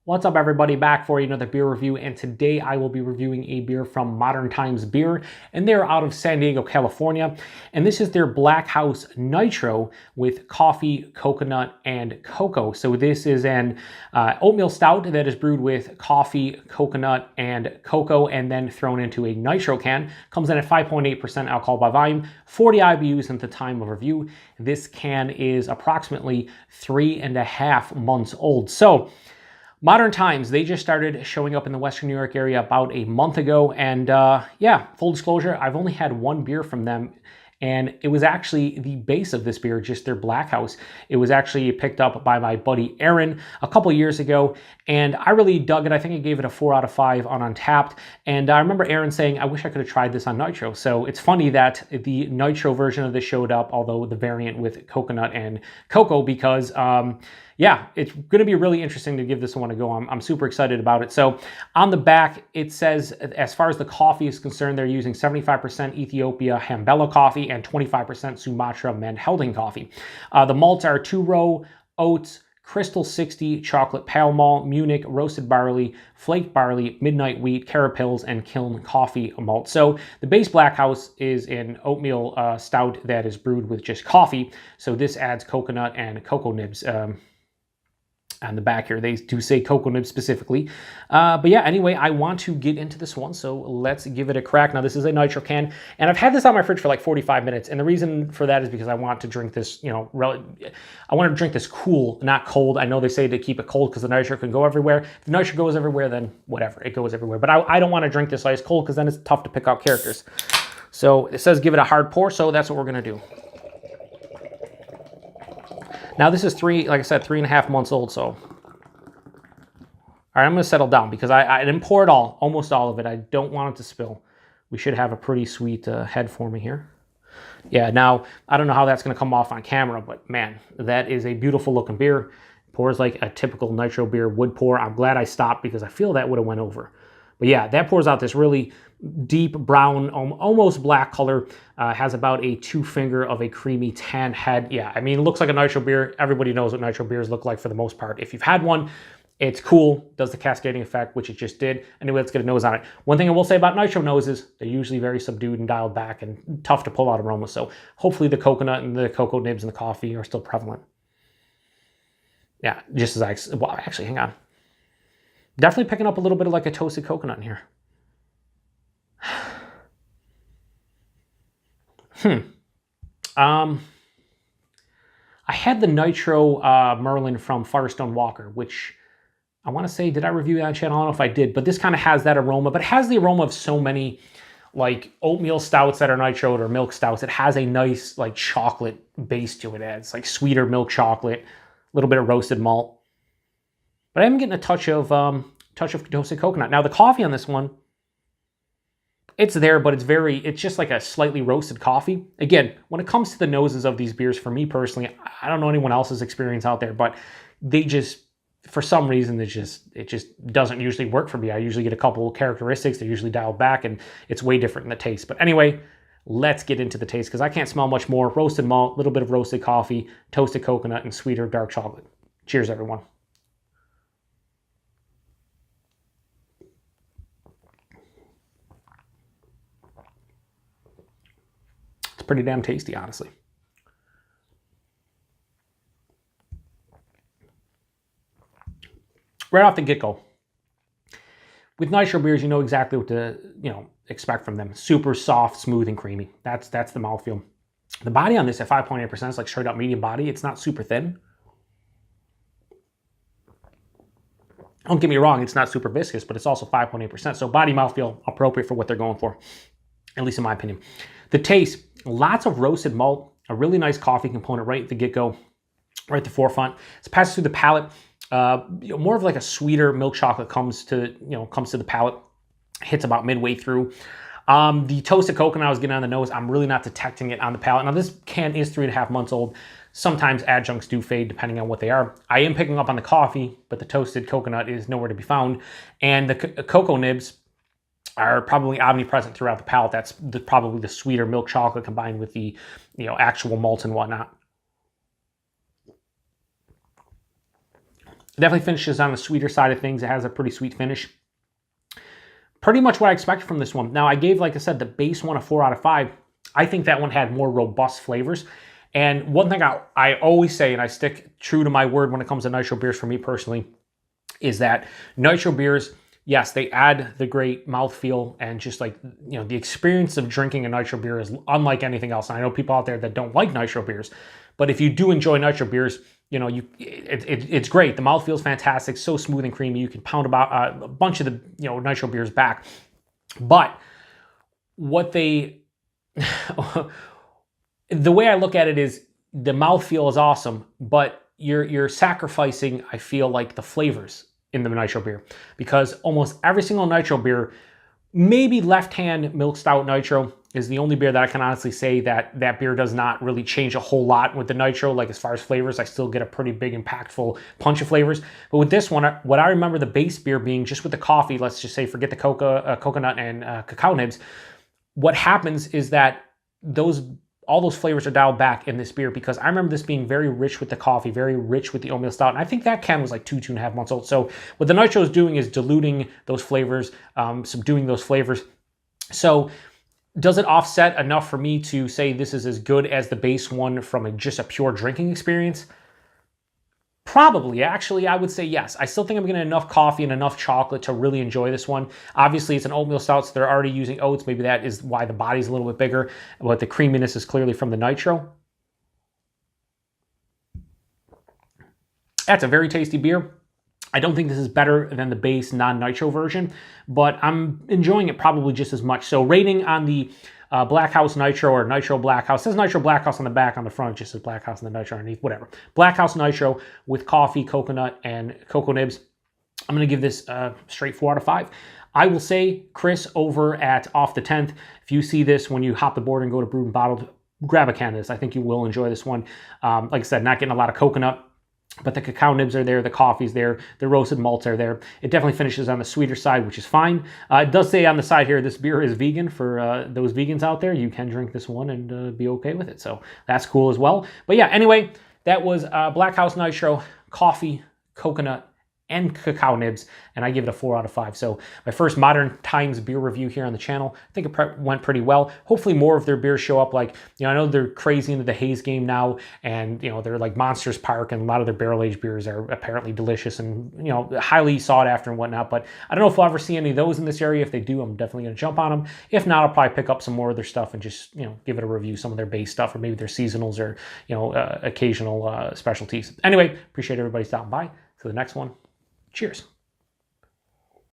What's up, everybody? Back for another beer review, and today I will be reviewing a beer from Modern Times Beer, and they're out of San Diego, California, and this is their Black House Nitro with coffee, coconut, and cocoa. So this is an oatmeal stout that is brewed with coffee, coconut, and cocoa, and then thrown into a nitro can. Comes in at 5.8% alcohol by volume, 40 IBUs at the time of review. This can is approximately 3.5 months old. So Modern Times, they just started showing up in the Western New York area about a month ago. And yeah, full disclosure, I've only had one beer from them. And it was actually the base of this beer, just their Black House. It was actually picked up by my buddy Aaron a couple years ago, and I really dug it. I think I gave it a 4 out of 5 on Untapped. And I remember Aaron saying, I wish I could have tried this on Nitro. So it's funny that the Nitro version of this showed up, although the variant with coconut and cocoa, because yeah, it's going to be really interesting to give this one a go. I'm super excited about it. So on the back, it says, as far as the coffee is concerned, they're using 75% Ethiopia Hambella coffee and 25% Sumatra Mandhelding coffee. The malts are 2-row oats, Crystal 60 chocolate pale malt, Munich roasted barley, flaked barley, midnight wheat, carapils, and kiln coffee malt. So the base Black House is an oatmeal stout that is brewed with just coffee. So this adds coconut and cocoa nibs. On the back here, they do say cocoa nibs specifically. But yeah, anyway, I want to get into this one, so let's give it a crack. Now, this is a nitro can, and I've had this on my fridge for like 45 minutes, and the reason for that is because I want to drink this, you know, I want to drink this cool, not cold. I know they say to keep it cold because the nitro can go everywhere. If the nitro goes everywhere, then whatever, it goes everywhere. But I don't want to drink this ice cold because then it's tough to pick out characters. So it says give it a hard pour, so that's what we're going to do. Now this is like I said, 3.5 months old, so. All right, I'm gonna settle down because I didn't pour it all, almost all of it. I don't want it to spill. We should have a pretty sweet head forming here. Yeah, now, I don't know how that's gonna come off on camera, but man, that is a beautiful looking beer. Pours like a typical nitro beer would pour. I'm glad I stopped because I feel that would have went over. But yeah, that pours out this really deep brown, almost black color. Has about a 2-finger of a creamy tan head. Yeah, I mean, it looks like a nitro beer. Everybody knows what nitro beers look like for the most part. If you've had one, it's cool, does the cascading effect, which it just did. Anyway, let's get a nose on it. One thing I will say about nitro noses, they're usually very subdued and dialed back and tough to pull out aroma. So hopefully the coconut and the cocoa nibs and the coffee are still prevalent. Yeah, just as well, actually, hang on. Definitely picking up a little bit of like a toasted coconut in here. I had the Nitro Merlin from Firestone Walker, which I want to say, did I review that on channel? I don't know if I did, but this kind of has that aroma, but it has the aroma of so many like oatmeal stouts that are nitroed or milk stouts. It has a nice like chocolate base to it. It adds like sweeter milk chocolate, a little bit of roasted malt. But I am getting a touch of toasted coconut. Now the coffee on this one, it's there, but it's just like a slightly roasted coffee. Again, when it comes to the noses of these beers, for me personally, I don't know anyone else's experience out there, but they just, for some reason, it just doesn't usually work for me. I usually get a couple of characteristics. They're usually dialed back, and it's way different in the taste. But anyway, let's get into the taste because I can't smell much more. Roasted malt, a little bit of roasted coffee, toasted coconut, and sweeter dark chocolate. Cheers, everyone. Pretty damn tasty, honestly. Right off the get-go, with nitro beers, you know exactly what to expect from them. Super soft, smooth, and creamy. That's the mouthfeel. The body on this at 5.8% is like straight up medium body. It's not super thin. Don't get me wrong, it's not super viscous, but it's also 5.8%. So body mouthfeel appropriate for what they're going for, at least in my opinion. The taste, lots of roasted malt, a really nice coffee component right at the get-go, right at the forefront. It passes through the palate. More of like a sweeter milk chocolate comes to the palate, hits about midway through. The toasted coconut I was getting on the nose, I'm really not detecting it on the palate. Now this can is 3.5 months old. Sometimes adjuncts do fade depending on what they are. I am picking up on the coffee, but the toasted coconut is nowhere to be found. And the cocoa nibs are probably omnipresent throughout the palate. That's probably the sweeter milk chocolate combined with the actual malts and whatnot. It definitely finishes on the sweeter side of things. It has a pretty sweet finish. Pretty much what I expected from this one. Now, I gave, like I said, the base one a 4 out of 5. I think that one had more robust flavors. And one thing I always say, and I stick true to my word when it comes to nitro beers for me personally, is that nitro beers, yes, they add the great mouthfeel and just like, you know, the experience of drinking a nitro beer is unlike anything else. And I know people out there that don't like nitro beers, but if you do enjoy nitro beers, you know, it's great. The mouthfeel is fantastic, so smooth and creamy. You can pound about a bunch of the, you know, nitro beers back. But what they, the way I look at it is the mouthfeel is awesome, but you're sacrificing, I feel like, the flavors in the nitro beer, because almost every single nitro beer, maybe Left Hand Milk Stout Nitro is the only beer that I can honestly say that that beer does not really change a whole lot with the nitro. Like as far as flavors, I still get a pretty big impactful punch of flavors. But with this one, what I remember the base beer being just with the coffee, let's just say forget the coconut and cacao nibs, what happens is that all those flavors are dialed back in this beer, because I remember this being very rich with the coffee, very rich with the oatmeal stout. And I think that can was like 2.5 months old. So what the nitro is doing is diluting those flavors, subduing those flavors. So does it offset enough for me to say this is as good as the base one from just a pure drinking experience? Probably. Actually, I would say yes. I still think I'm getting enough coffee and enough chocolate to really enjoy this one. Obviously, it's an oatmeal stout, so they're already using oats. Maybe that is why the body's a little bit bigger, but the creaminess is clearly from the nitro. That's a very tasty beer. I don't think this is better than the base non-nitro version, but I'm enjoying it probably just as much. So rating on the Black House Nitro or Nitro Black House. It says Nitro Black House on the back, on the front it just says Black House and the Nitro underneath, whatever. Black House Nitro with coffee, coconut, and cocoa nibs. I'm going to give this straight 4 out of 5. I will say, Chris over at Off the 10th, if you see this when you hop the board and go to Brewed and Bottled, grab a can of this. I think you will enjoy this one. Like I said, not getting a lot of coconut, but the cacao nibs are there, the coffee's there, the roasted malts are there. It definitely finishes on the sweeter side, which is fine. It does say on the side here, this beer is vegan. For those vegans out there, you can drink this one and be okay with it. So that's cool as well. But yeah, anyway, that was Black House Nitro, coffee, coconut, and cacao nibs, and I give it a 4 out of 5. So my first Modern Times beer review here on the channel. I think it went pretty well. Hopefully more of their beers show up. Like, you know, I know they're crazy into the haze game now, and you know, they're like Monsters Park, and a lot of their barrel-aged beers are apparently delicious and, you know, highly sought after and whatnot. But I don't know if we'll ever see any of those in this area. If they do, I'm definitely going to jump on them. If not, I'll probably pick up some more of their stuff and just, you know, give it a review, some of their base stuff, or maybe their seasonals, or, you know, occasional specialties. Anyway, appreciate everybody stopping by. To the next one. Cheers.